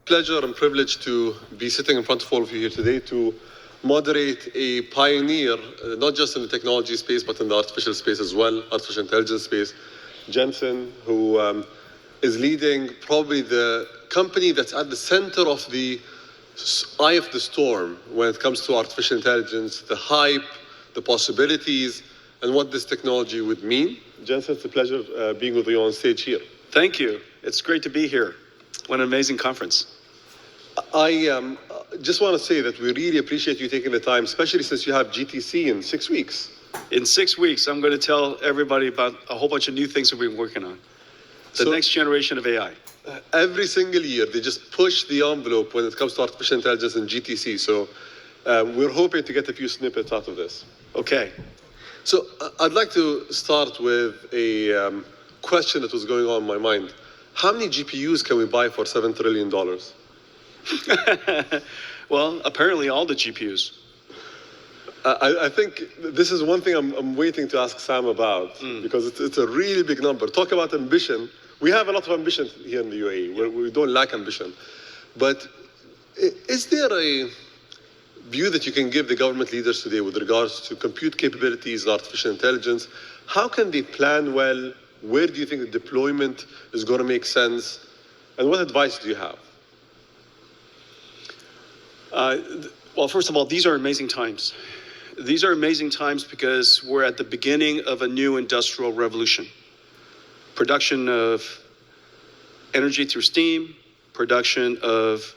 Pleasure and privilege to be sitting in front of all of you here today to moderate a pioneer, not just in the technology space, but in the artificial space as well, artificial intelligence space. Jensen, who is leading probably the company that's at the center of the eye of the storm when it comes to artificial intelligence, the hype, the possibilities, and what this technology would mean. Jensen, it's a pleasure being with you on stage here. Thank you. It's great to be here. What an amazing conference. I just want to say that we really appreciate you taking the time, especially since you have GTC in 6 weeks. In 6 weeks, I'm going to tell everybody about a whole bunch of new things that we've been working on. The next generation of AI. Every single year, they just push the envelope when it comes to artificial intelligence and GTC. So we're hoping to get a few snippets out of this. Okay. So I'd like to start with a question that was going on in my mind. How many GPUs can we buy for $7 trillion? Well, apparently all the GPUs. I think this is one thing I'm waiting to ask Sam about, because it's a really big number. Talk about ambition. We have a lot of ambition here in the UAE. We don't lack ambition. But is there a view that you can give the government leaders today with regards to compute capabilities, artificial intelligence? How can they plan well? Where do you think the deployment is going to make sense? And what advice do you have? Well, first of all, these are amazing times. These are amazing times because we're at the beginning of a new industrial revolution. Production of energy through steam, production of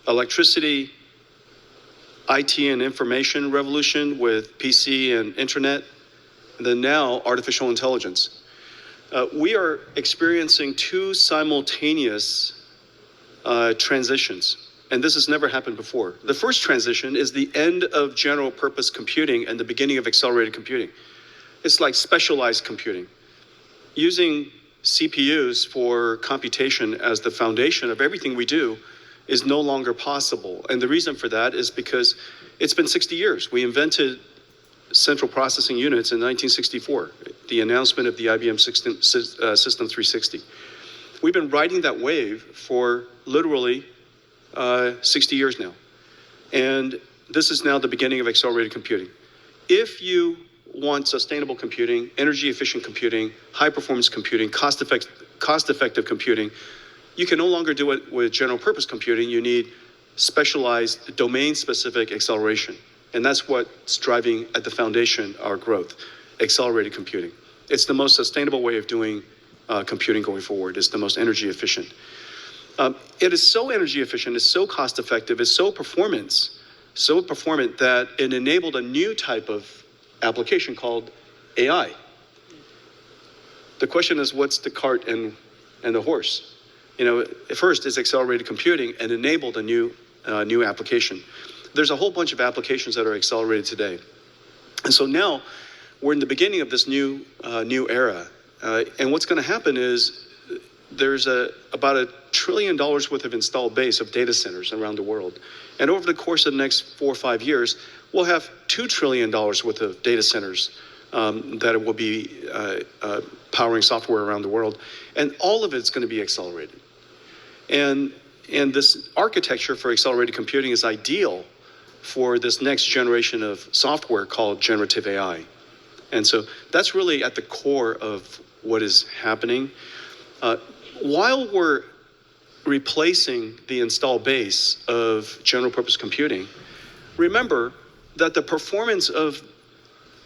electricity, IT and information revolution with PC and internet, and then now artificial intelligence. We are experiencing two simultaneous transitions. And this has never happened before. The first transition is the end of general purpose computing and the beginning of accelerated computing. It's like specialized computing. Using CPUs for computation as the foundation of everything we do is no longer possible. And the reason for that is because it's been 60 years. We invented central processing units in 1964, the announcement of the IBM System 360. We've been riding that wave for literally 60 years now. And this is now the beginning of accelerated computing. If you want sustainable computing, energy efficient computing, high performance computing, cost effective computing, you can no longer do it with general purpose computing. You need specialized domain specific acceleration. And that's what's driving at the foundation our growth, accelerated computing. It's the most sustainable way of doing computing going forward. It's the most energy efficient. It is so energy efficient, it's so cost effective, it's so performant that it enabled a new type of application called AI. The question is, what's the cart and the horse? You know, at first it's accelerated computing and enabled a new application. There's a whole bunch of applications that are accelerated today. And so now we're in the beginning of this new era. And what's going to happen is there's about $1 trillion worth of installed base of data centers around the world. And over the course of the next 4 or 5 years, we'll have $2 trillion worth of data centers that will be powering software around the world. And all of it's going to be accelerated. And this architecture for accelerated computing is ideal for this next generation of software called generative AI. And so that's really at the core of what is happening. While we're replacing the installed base of general purpose computing, remember that the performance of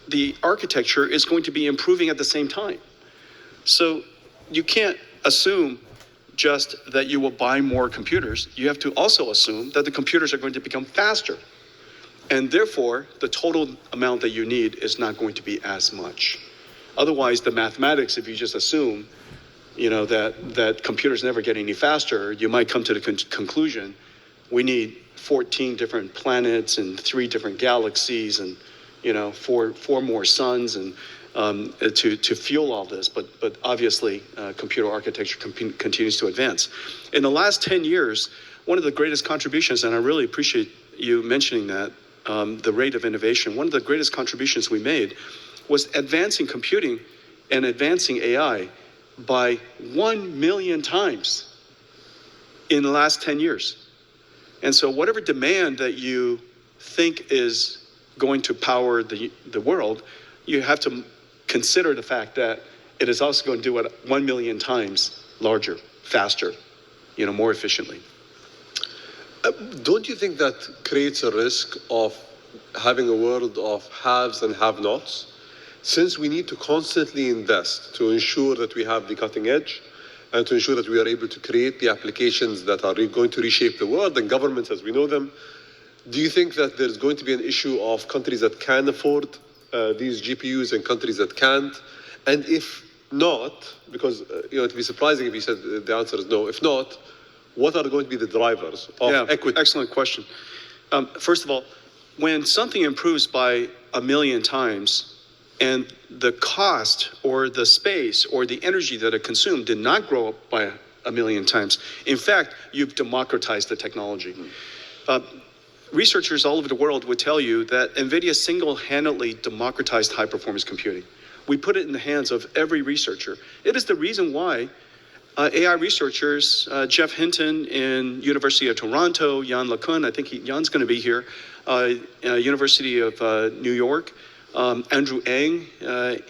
the architecture is going to be improving at the same time. So you can't assume just that you will buy more computers. You have to also assume that the computers are going to become faster. And therefore, the total amount that you need is not going to be as much. Otherwise, the mathematics, if you just assume that computers never get any faster, you might come to the conclusion we need 14 different planets and 3 different galaxies and four more suns and to fuel all this. But obviously, computer architecture continues to advance. In the last 10 years, one of the greatest contributions, and I really appreciate you mentioning that, the rate of innovation, one of the greatest contributions we made was advancing computing and advancing AI by 1 million times in the last 10 years. And so whatever demand that you think is going to power the world, you have to consider the fact that it is also going to do it 1 million times larger, faster, more efficiently. Don't you think that creates a risk of having a world of haves and have-nots? Since we need to constantly invest to ensure that we have the cutting edge and to ensure that we are able to create the applications that are going to reshape the world and governments as we know them, do you think that there's going to be an issue of countries that can afford these GPUs and countries that can't? And if not, because it'd be surprising if you said the answer is no. If not, what are going to be the drivers of equity? Excellent question. First of all, when something improves by 1 million times and the cost or the space or the energy that it consumed did not grow up by 1 million times, in fact, you've democratized the technology. Researchers all over the world would tell you that Nvidia single-handedly democratized high-performance computing. We put it in the hands of every researcher. It is the reason why AI researchers, Jeff Hinton in University of Toronto, Yann LeCun, I think Yann's going to be here, University of New York, Andrew Ng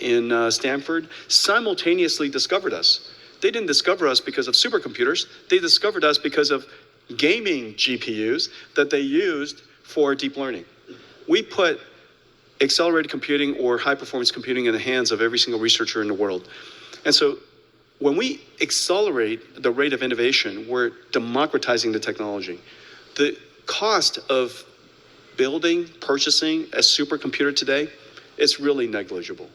in Stanford, simultaneously discovered us. They didn't discover us because of supercomputers. They discovered us because of gaming GPUs that they used for deep learning. We put accelerated computing or high-performance computing in the hands of every single researcher in the world. And so when we accelerate the rate of innovation, we're democratizing the technology. The cost of building, purchasing a supercomputer today is really negligible.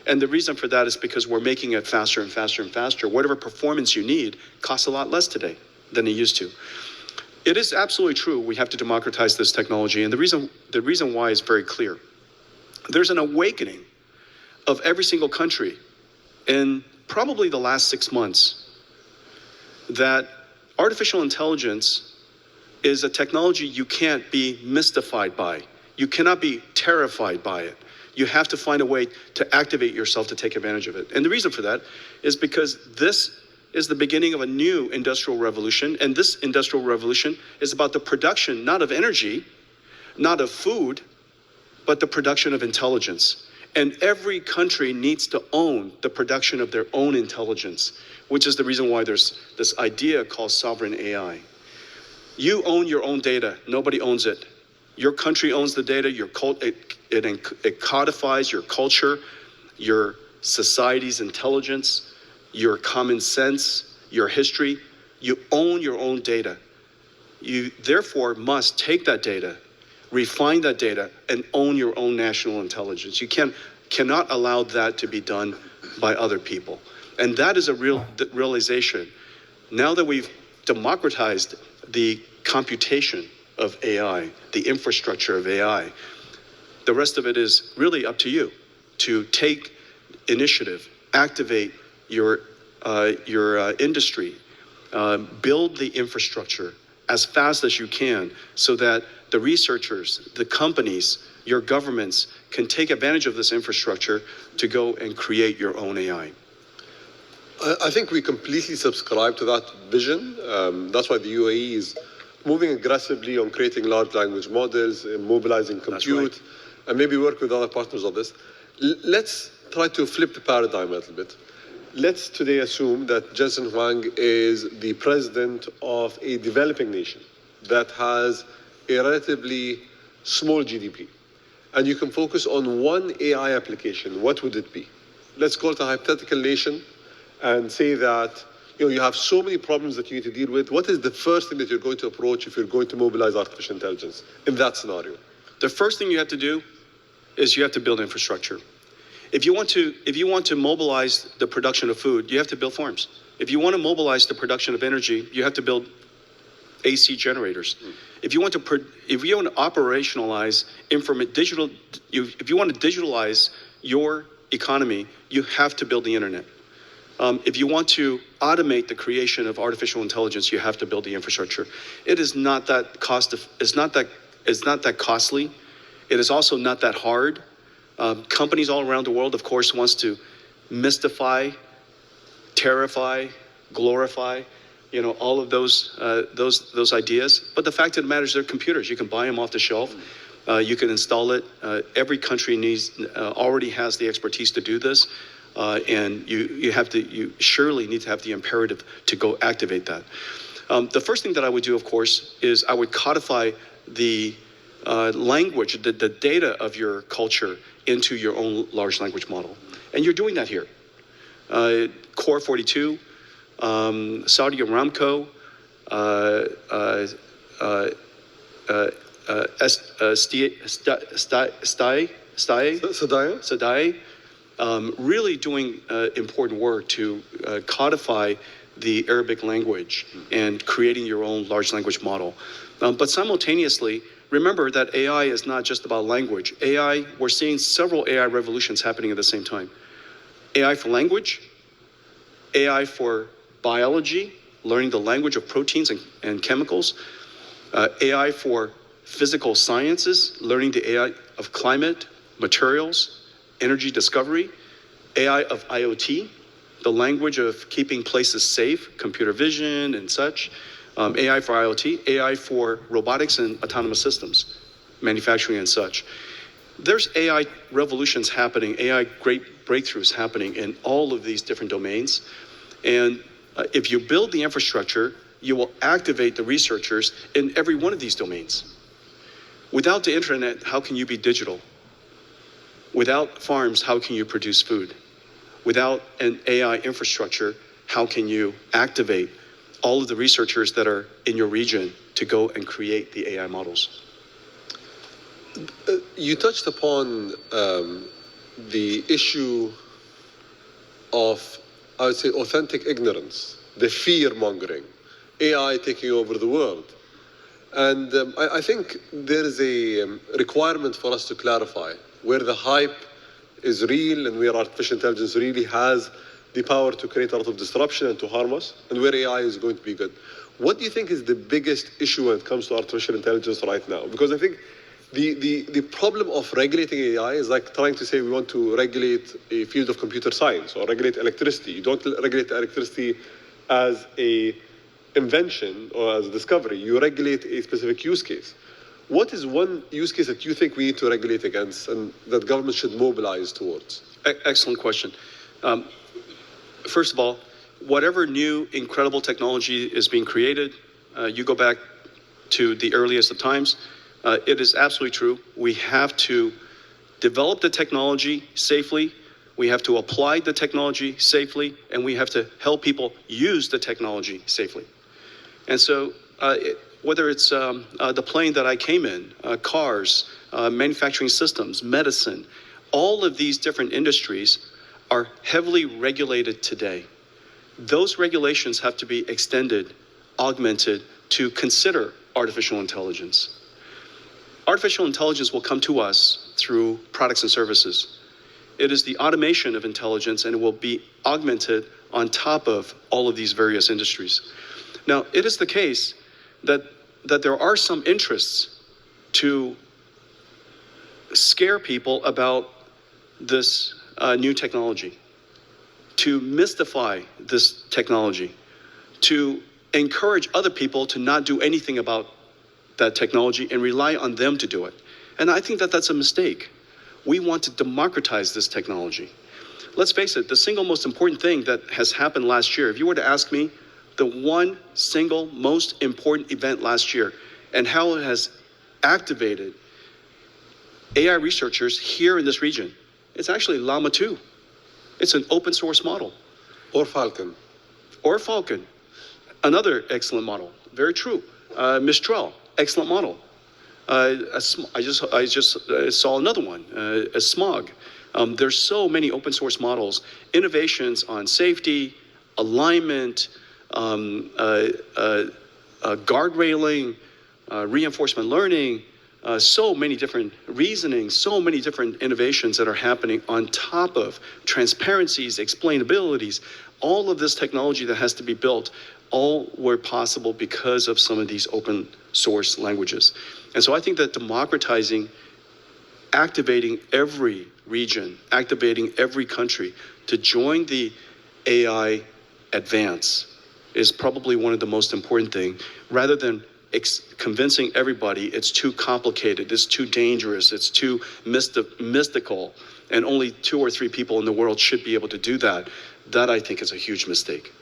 And the reason for that is because we're making it faster and faster and faster. Whatever performance you need costs a lot less today than it used to. It is absolutely true we have to democratize this technology, and the reason why is very clear. There's an awakening of every single country in probably the last 6 months that artificial intelligence is a technology you can't be mystified by. You cannot be terrified by it. You have to find a way to activate yourself to take advantage of it. And the reason for that is because this is the beginning of a new industrial revolution, and this industrial revolution is about the production, not of energy, not of food, but the production of intelligence. And every country needs to own the production of their own intelligence, which is the reason why there's this idea called sovereign AI. You own your own data. Nobody owns it. Your country owns the data. It codifies your culture, your society's intelligence, your common sense, your history. You own your own data. You therefore must take that data, refine that data, and own your own national intelligence. You cannot allow that to be done by other people. And that is a real realization. Now that we've democratized the computation of AI, the infrastructure of AI, the rest of it is really up to you to take initiative, activate your industry, build the infrastructure as fast as you can so that the researchers, the companies, your governments can take advantage of this infrastructure to go and create your own AI. I think we completely subscribe to that vision. That's why the UAE is moving aggressively on creating large language models, mobilizing compute, and maybe work with other partners on this. Let's try to flip the paradigm a little bit. Let's today assume that Jensen Huang is the president of a developing nation that has a relatively small GDP. And you can focus on one AI application. What would it be? Let's call it a hypothetical nation and say that you have so many problems that you need to deal with. What is the first thing that you're going to approach if you're going to mobilize artificial intelligence in that scenario? The first thing you have to do is you have to build infrastructure. If you want to mobilize the production of food, you have to build farms. If you want to mobilize the production of energy, you have to build AC generators. If you want to operationalize if you want to digitalize your economy, you have to build the internet. If you want to automate the creation of artificial intelligence, you have to build the infrastructure. It is not that costly. It is also not that hard. Companies all around the world, of course, wants to mystify, terrify, glorify, all of those ideas. But the fact of the matter is, they're computers. You can buy them off the shelf. You can install it. Every country already has the expertise to do this, and you surely need to have the imperative to go activate that. The first thing that I would do, of course, is I would codify the language, the data of your culture into your own large language model, and you're doing that here. Core 42, Saudi Aramco, Sadai, really doing important work to codify the Arabic language and creating your own large language model. But simultaneously, remember that AI is not just about language. We're seeing several AI revolutions happening at the same time. AI for language, AI for biology, learning the language of proteins and chemicals, AI for physical sciences, learning the AI of climate, materials, energy discovery, AI of IoT, the language of keeping places safe, computer vision and such, AI for IoT, AI for robotics and autonomous systems, manufacturing and such. There's AI revolutions happening, AI great breakthroughs happening in all of these different domains. And if you build the infrastructure, you will activate the researchers in every one of these domains. Without the internet, how can you be digital? Without farms, how can you produce food? Without an AI infrastructure, how can you activate all of the researchers that are in your region to go and create the AI models? You touched upon the issue of, I would say, authentic ignorance, the fear-mongering, AI taking over the world. And I think there is a requirement for us to clarify where the hype is real and where artificial intelligence really has the power to create a lot of disruption and to harm us, and where AI is going to be good. What do you think is the biggest issue when it comes to artificial intelligence right now? Because I think the problem of regulating AI is like trying to say we want to regulate a field of computer science or regulate electricity. You don't regulate electricity as a invention or as a discovery. You regulate a specific use case. What is one use case that you think we need to regulate against and that government should mobilize towards? Excellent question. First of all, whatever new incredible technology is being created, you go back to the earliest of times, it is absolutely true. We have to develop the technology safely, we have to apply the technology safely, and we have to help people use the technology safely. And so whether it's the plane that I came in, cars, manufacturing systems, medicine, all of these different industries are heavily regulated today. Those regulations have to be extended, augmented to consider artificial intelligence. Artificial intelligence will come to us through products and services. It is the automation of intelligence, and it will be augmented on top of all of these various industries. Now, it is the case that there are some interests to scare people about this new technology, to mystify this technology, to encourage other people to not do anything about that technology and rely on them to do it. And I think that that's a mistake. We want to democratize this technology. Let's face it, the single most important thing that has happened last year, if you were to ask me, the one single most important event last year and how it has activated AI researchers here in this region, it's actually Llama 2. It's an open source model. Or Falcon. Or Falcon, another excellent model, very true. Mistral, excellent model. I just saw another one, a Smog. There's so many open source models, innovations on safety, alignment, guardrailing, reinforcement learning, so many different reasoning, so many different innovations that are happening on top of transparencies, explainabilities, all of this technology that has to be built, all were possible because of some of these open source languages. And so I think that democratizing, activating every region, activating every country to join the AI advance is probably one of the most important things. Rather than convincing everybody it's too complicated, it's too dangerous, it's too mystical, and only 2 or 3 people in the world should be able to do that, that I think is a huge mistake.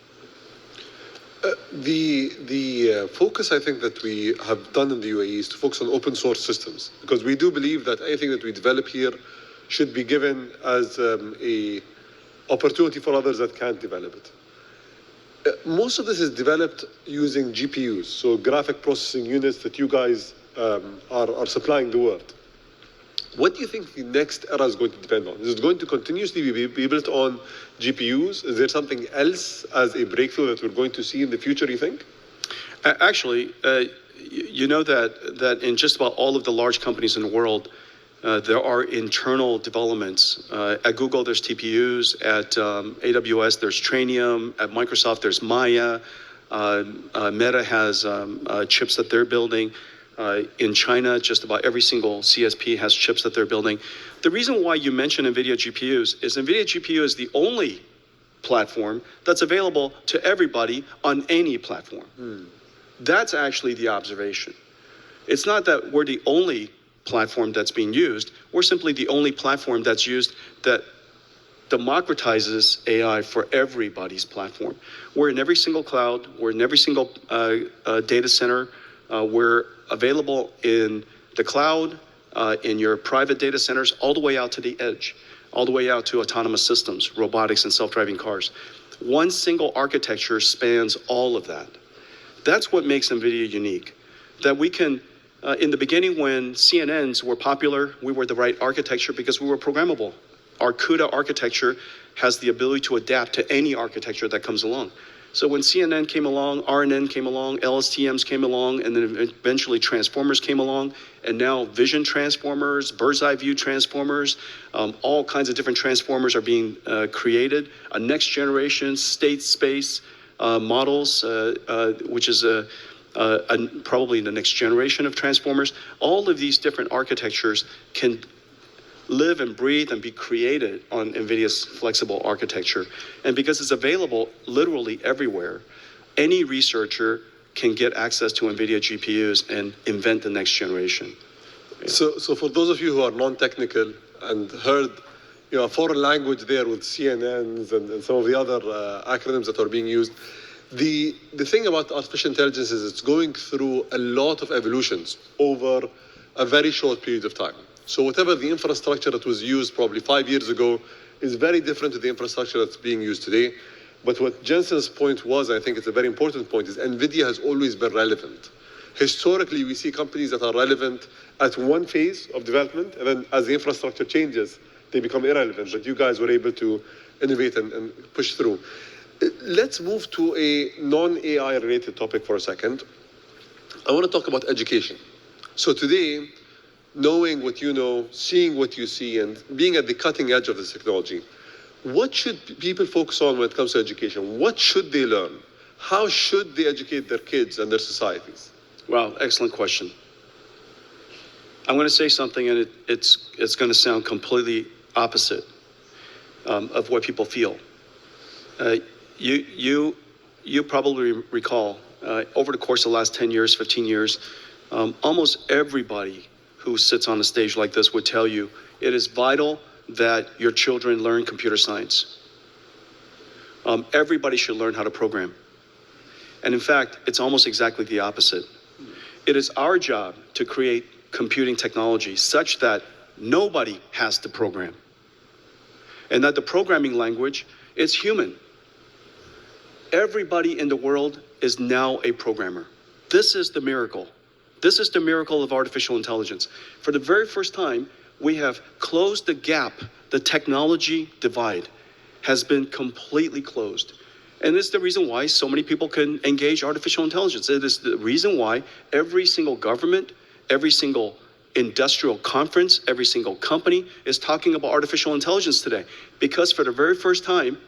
The focus I think that we have done in the UAE is to focus on open source systems, because we do believe that anything that we develop here should be given as a opportunity for others that can't develop it. Most of this is developed using GPUs, so graphic processing units that you guys are supplying the world. What do you think the next era is going to depend on? Is it going to continuously be built on GPUs? Is there something else as a breakthrough that we're going to see in the future, you think? Actually, you know that in just about all of the large companies in the world, there are internal developments. At Google, there's TPUs. At AWS, there's Trainium. At Microsoft, there's Maya. Meta has chips that they're building. In China, just about every single CSP has chips that they're building. The reason why you mention NVIDIA GPUs is NVIDIA GPU is the only platform that's available to everybody on any platform. That's actually the observation. It's not that we're the only platform that's being used. We're simply the only platform that's used that democratizes AI for everybody's platform. We're in every single cloud. We're in every single data center. We're available in the cloud, in your private data centers, all the way out to the edge, all the way out to autonomous systems, robotics, and self-driving cars. One single architecture spans all of that. That's what makes NVIDIA unique. That we can, in the beginning when CNNs were popular, we were the right architecture because we were programmable. Our CUDA architecture has the ability to adapt to any architecture that comes along. So when CNN came along, RNN came along, LSTMs came along, and then eventually transformers came along, and now vision transformers, bird's eye view transformers, all kinds of different transformers are being created. A next generation state space models, which is probably the next generation of transformers. All of these different architectures can live and breathe and be created on NVIDIA's flexible architecture. And because it's available literally everywhere, any researcher can get access to NVIDIA GPUs and invent the next generation. So for those of you who are non-technical and heard a foreign language there with CNNs and some of the other acronyms that are being used, the thing about artificial intelligence is it's going through a lot of evolutions over a very short period of time. So whatever the infrastructure that was used probably 5 years ago is very different to the infrastructure that's being used today. But what Jensen's point was, I think it's a very important point, is NVIDIA has always been relevant. Historically, we see companies that are relevant at one phase of development, and then as the infrastructure changes, they become irrelevant. But you guys were able to innovate and push through. Let's move to a non-AI related topic for a second. I want to talk about education. So today, knowing what you know, seeing what you see, and being at the cutting edge of this technology, what should people focus on when it comes to education? What should they learn? How should they educate their kids and their societies? Wow, excellent question. I'm going to say something, and it's going to sound completely opposite of what people feel. You probably recall, over the course of the last 10 years, 15 years, almost everybody who sits on a stage like this would tell you it is vital that your children learn computer science. Everybody should learn how to program. And in fact, it's almost exactly the opposite. It is our job to create computing technology such that nobody has to program. And that the programming language is human. Everybody in the world is now a programmer. This is the miracle. This is the miracle of artificial intelligence. For the very first time, we have closed the gap. The technology divide has been completely closed. And it's the reason why so many people can engage artificial intelligence. It is the reason why every single government, every single industrial conference, every single company is talking about artificial intelligence today. Because for the very first time,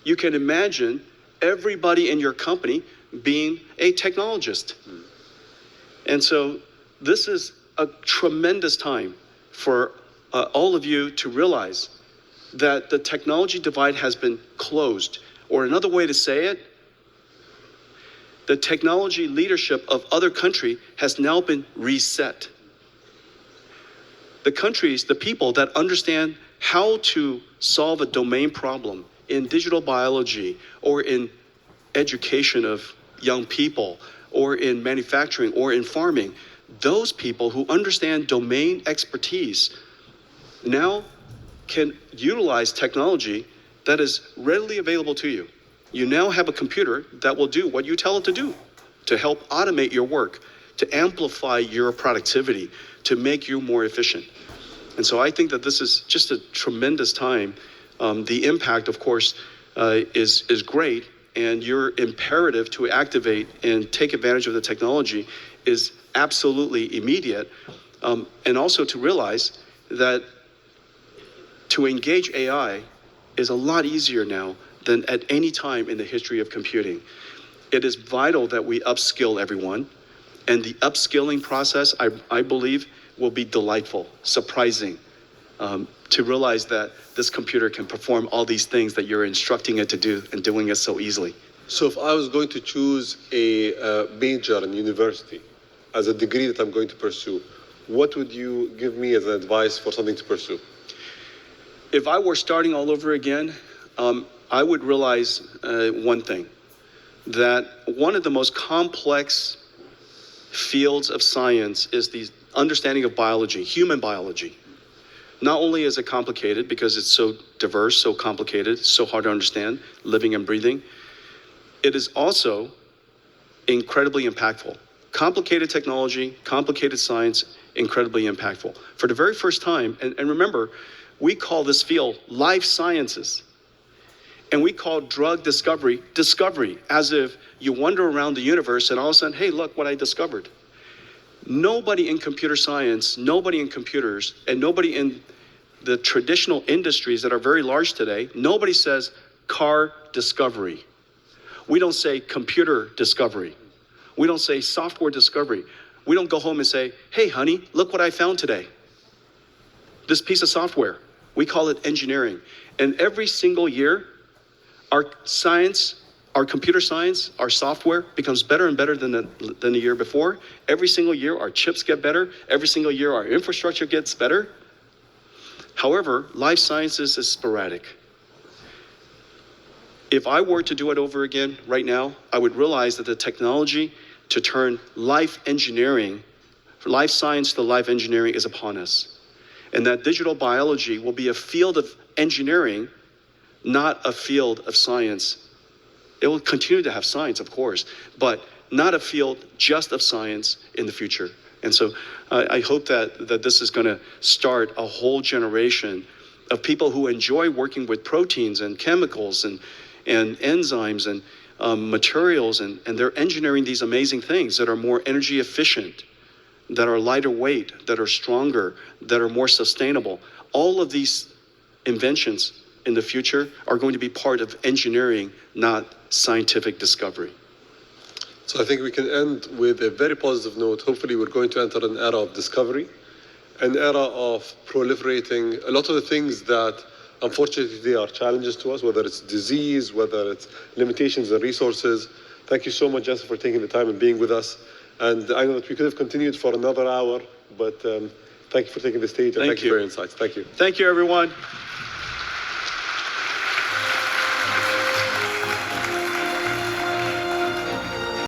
you can imagine everybody in your company being a technologist. And so this is a tremendous time for all of you to realize that the technology divide has been closed. Or another way to say it, the technology leadership of other country has now been reset. The countries, the people that understand how to solve a domain problem in digital biology or in education of young people or in manufacturing or in farming, those people who understand domain expertise now can utilize technology that is readily available to you. You now have a computer that will do what you tell it to do, to help automate your work, to amplify your productivity, to make you more efficient. And so I think that this is just a tremendous time. The impact, of course, is great, and your imperative to activate and take advantage of the technology is absolutely immediate. And also to realize that to engage AI is a lot easier now than at any time in the history of computing. It is vital that we upskill everyone, and the upskilling process, I believe, will be delightful, surprising, to realize that this computer can perform all these things that you're instructing it to do and doing it so easily. So if I was going to choose a major in university as a degree that I'm going to pursue, what would you give me as an advice for something to pursue? If I were starting all over again, I would realize one thing, that one of the most complex fields of science is the understanding of biology, human biology. Not only is it complicated because it's so diverse, so complicated, so hard to understand, living and breathing, it is also incredibly impactful. Complicated technology, complicated science, incredibly impactful. For the very first time, and remember, we call this field life sciences. And we call drug discovery, discovery, as if you wander around the universe and all of a sudden, hey, look what I discovered. Nobody in computer science, nobody in computers, and nobody in the traditional industries that are very large today, nobody says car discovery. We don't say computer discovery. We don't say software discovery. We don't go home and say, hey, honey, look what I found today. This piece of software. We call it engineering. And every single year, our science, our computer science, our software becomes better and better than the year before. Every single year, our chips get better. Every single year, our infrastructure gets better. However, life sciences is sporadic. If I were to do it over again right now, I would realize that the technology to turn life engineering, life science to life engineering is upon us. And that digital biology will be a field of engineering, not a field of science. It will continue to have science, of course, but not a field just of science in the future. And so I hope that this is going to start a whole generation of people who enjoy working with proteins and chemicals and enzymes and materials, and they're engineering these amazing things that are more energy efficient, that are lighter weight, that are stronger, that are more sustainable. All of these inventions in the future are going to be part of engineering, not scientific discovery. So I think we can end with a very positive note. Hopefully we're going to enter an era of discovery, an era of proliferating a lot of the things that unfortunately they are challenges to us, whether it's disease, whether it's limitations and resources. Thank you so much, Jesse, for taking the time and being with us. And I know that we could have continued for another hour, but thank you for taking the stage, and thank you for your insights. Thank you. Thank you, everyone.